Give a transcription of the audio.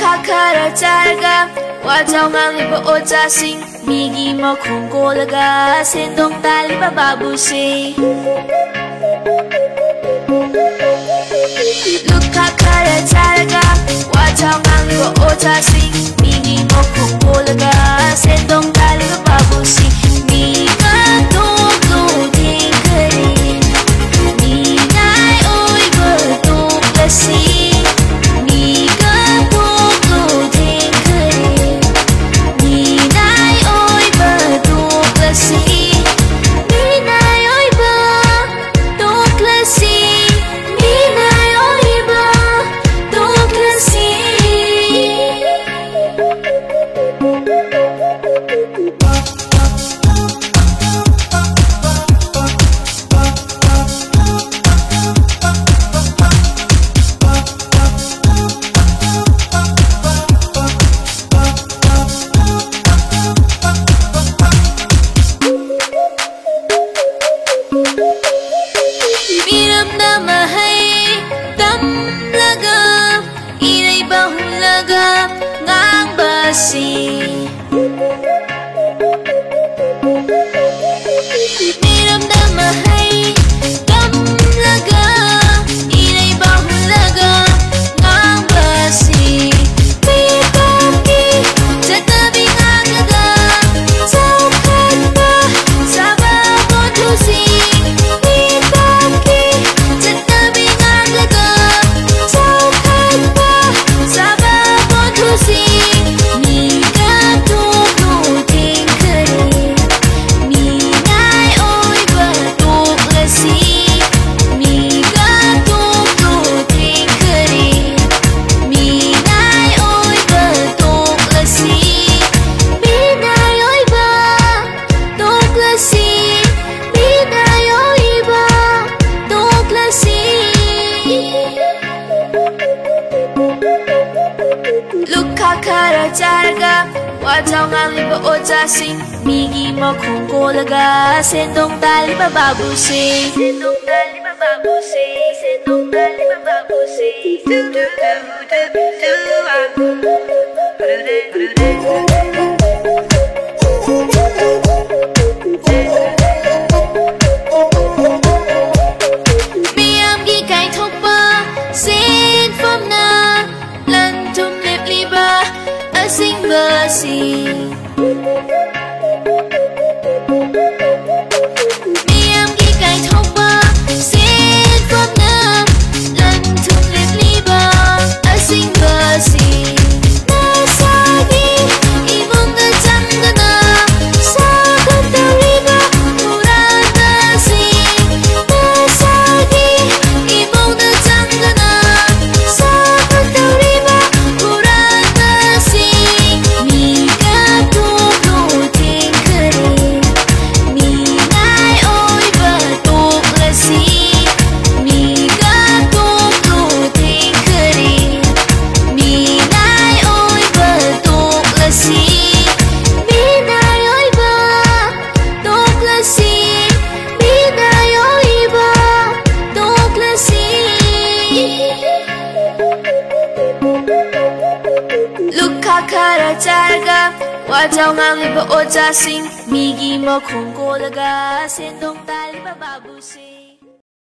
ꯂꯨꯈꯥ ꯈꯔ ꯆꯥꯔꯒ ꯋꯥꯖꯥꯎ ꯉꯥꯡꯂꯤꯕ ꯑꯣꯖꯥꯁꯤꯡ, ꯃꯤꯒꯤ ꯃꯈꯣꯡ ꯀꯣꯜꯂꯒ ꯁꯦꯟꯗꯣꯡ ꯇꯥꯜꯂꯤꯕ ꯕꯥꯕꯨꯁꯤꯡ. ꯂꯨꯈꯥ ꯈꯔ ꯆꯥꯔꯒ ꯋꯥꯖꯥꯎ ꯉꯥꯡꯂꯤꯕ ꯑꯣꯖꯥꯁꯤꯡ, ꯃꯤꯒꯤ ꯃꯈꯣꯡ ꯀꯣꯜꯂꯒ ꯁꯦꯟꯗꯣꯡ ꯇꯥꯜꯂꯤꯕ ꯕꯥꯕꯨꯁꯤꯡ. 미가 똑똑 탱크리 미나의 오이버 똑같이 미가 똑똑 탱크리 미나의 오이버 똑같이 미나의 오이버 똑같이 미나의 오이버 똑같이. 미름나 마하이 땀라가 이래봐 훌라가 낭바시 미름나 마하이 땀라가 이래봐 훌라가 낭바시 미바기 자타비 낭라가 사오카바 사바본투시 룩카 카라 짜르가 와자우 ꯉꯥꯡꯂꯤꯕ 어자싱 미기 머콩 골라가 센동 달리바 바부싱 센동 달리바 바부싱 센동 달리바 바부싱 미암기 가이 톡바 센 폼나 란tum lip liba asing basi miam ki kai thokba sin phopna lantum lip liba asing basi nasagi imunga changana sagata riba muradasi nasagi imunga changana sagata riba muradasi miga tuklu tingkari minai oiba tuklasi miga tuklu tingkari minai oiba tuklasi minai oiba tuklasi minai oiba tuklasi. 룩카 카라 짜르가 와자우 ꯉꯥꯡꯂꯤꯕ 어자싱 미기 머콩 골라가 센동 달리바 바부싱.